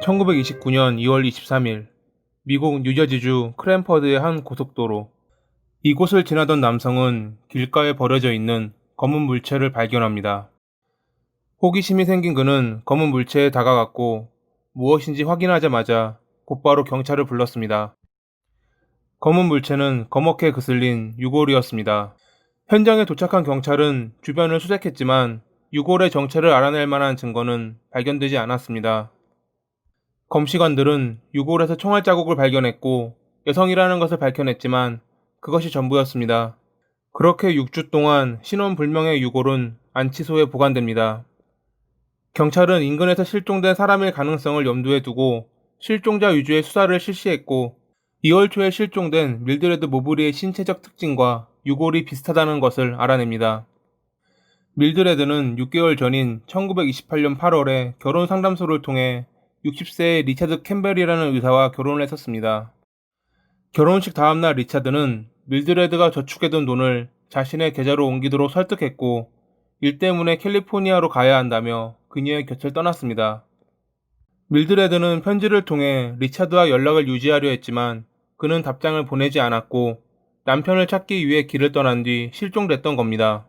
1929년 2월 23일 미국 뉴저지주 크랜퍼드의 한 고속도로. 이곳을 지나던 남성은 길가에 버려져 있는 검은 물체를 발견합니다. 호기심이 생긴 그는 검은 물체에 다가갔고 무엇인지 확인하자마자 곧바로 경찰을 불렀습니다. 검은 물체는 검게 그슬린 유골이었습니다. 현장에 도착한 경찰은 주변을 수색했지만 유골의 정체를 알아낼 만한 증거는 발견되지 않았습니다. 검시관들은 유골에서 총알 자국을 발견했고 여성이라는 것을 밝혀냈지만 그것이 전부였습니다. 그렇게 6주 동안 신원불명의 유골은 안치소에 보관됩니다. 경찰은 인근에서 실종된 사람일 가능성을 염두에 두고 실종자 위주의 수사를 실시했고 2월 초에 실종된 밀드레드 모브리의 신체적 특징과 유골이 비슷하다는 것을 알아냅니다. 밀드레드는 6개월 전인 1928년 8월에 결혼 상담소를 통해 60세의 리차드 캠벨이라는 의사와 결혼을 했었습니다. 결혼식 다음날 리차드는 밀드레드가 저축해둔 돈을 자신의 계좌로 옮기도록 설득했고 일 때문에 캘리포니아로 가야 한다며 그녀의 곁을 떠났습니다. 밀드레드는 편지를 통해 리차드와 연락을 유지하려 했지만 그는 답장을 보내지 않았고 남편을 찾기 위해 길을 떠난 뒤 실종됐던 겁니다.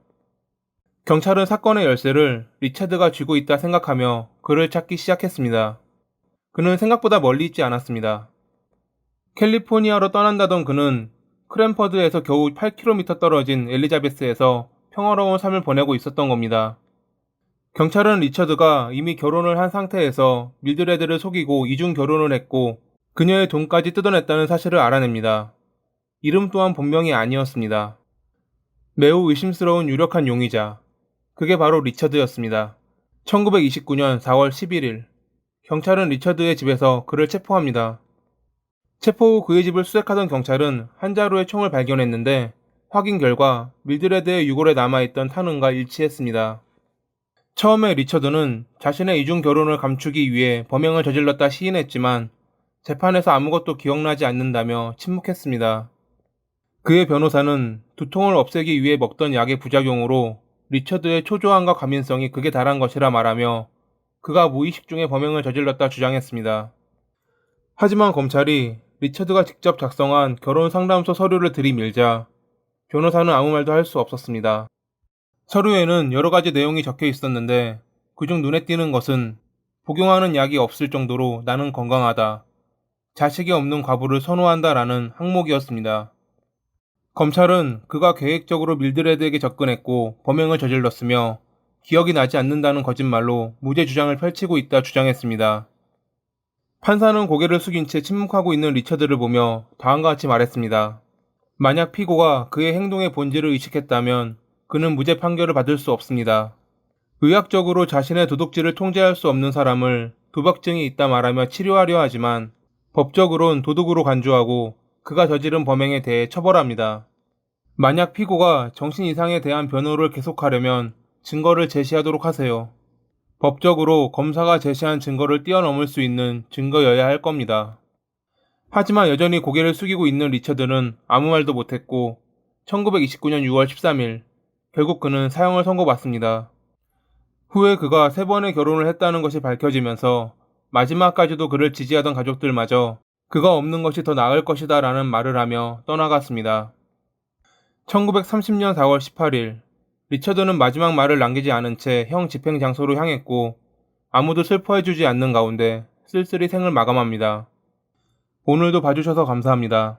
경찰은 사건의 열쇠를 리차드가 쥐고 있다 생각하며 그를 찾기 시작했습니다. 그는 생각보다 멀리 있지 않았습니다. 캘리포니아로 떠난다던 그는 크랜퍼드에서 겨우 8km 떨어진 엘리자베스에서 평화로운 삶을 보내고 있었던 겁니다. 경찰은 리처드가 이미 결혼을 한 상태에서 밀드레드를 속이고 이중 결혼을 했고 그녀의 돈까지 뜯어냈다는 사실을 알아냅니다. 이름 또한 본명이 아니었습니다. 매우 의심스러운 유력한 용의자. 그게 바로 리처드였습니다. 1929년 4월 11일 경찰은 리처드의 집에서 그를 체포합니다. 체포 후 그의 집을 수색하던 경찰은 한 자루의 총을 발견했는데 확인 결과 밀드레드의 유골에 남아있던 탄흔과 일치했습니다. 처음에 리처드는 자신의 이중 결혼을 감추기 위해 범행을 저질렀다 시인했지만 재판에서 아무것도 기억나지 않는다며 침묵했습니다. 그의 변호사는 두통을 없애기 위해 먹던 약의 부작용으로 리처드의 초조함과 과민성이 극에 달한 것이라 말하며 그가 무의식 중에 범행을 저질렀다 주장했습니다. 하지만 검찰이 리처드가 직접 작성한 결혼 상담소 서류를 들이밀자 변호사는 아무 말도 할 수 없었습니다. 서류에는 여러 가지 내용이 적혀 있었는데 그중 눈에 띄는 것은 복용하는 약이 없을 정도로 나는 건강하다. 자식이 없는 과부를 선호한다라는 항목이었습니다. 검찰은 그가 계획적으로 밀드레드에게 접근했고 범행을 저질렀으며 기억이 나지 않는다는 거짓말로 무죄 주장을 펼치고 있다 주장했습니다. 판사는 고개를 숙인 채 침묵하고 있는 리처드를 보며 다음과 같이 말했습니다. 만약 피고가 그의 행동의 본질을 의식했다면 그는 무죄 판결을 받을 수 없습니다. 의학적으로 자신의 도둑질을 통제할 수 없는 사람을 도박증이 있다 말하며 치료하려 하지만 법적으론 도둑으로 간주하고 그가 저지른 범행에 대해 처벌합니다. 만약 피고가 정신 이상에 대한 변호를 계속하려면 증거를 제시하도록 하세요. 법적으로 검사가 제시한 증거를 뛰어넘을 수 있는 증거여야 할 겁니다. 하지만 여전히 고개를 숙이고 있는 리처드는 아무 말도 못했고 1929년 6월 13일 결국 그는 사형을 선고받습니다. 후에 그가 3번의 결혼을 했다는 것이 밝혀지면서 마지막까지도 그를 지지하던 가족들마저 그가 없는 것이 더 나을 것이다 라는 말을 하며 떠나갔습니다. 1930년 4월 18일 리처드는 마지막 말을 남기지 않은 채 형 집행 장소로 향했고 아무도 슬퍼해주지 않는 가운데 쓸쓸히 생을 마감합니다. 오늘도 봐주셔서 감사합니다.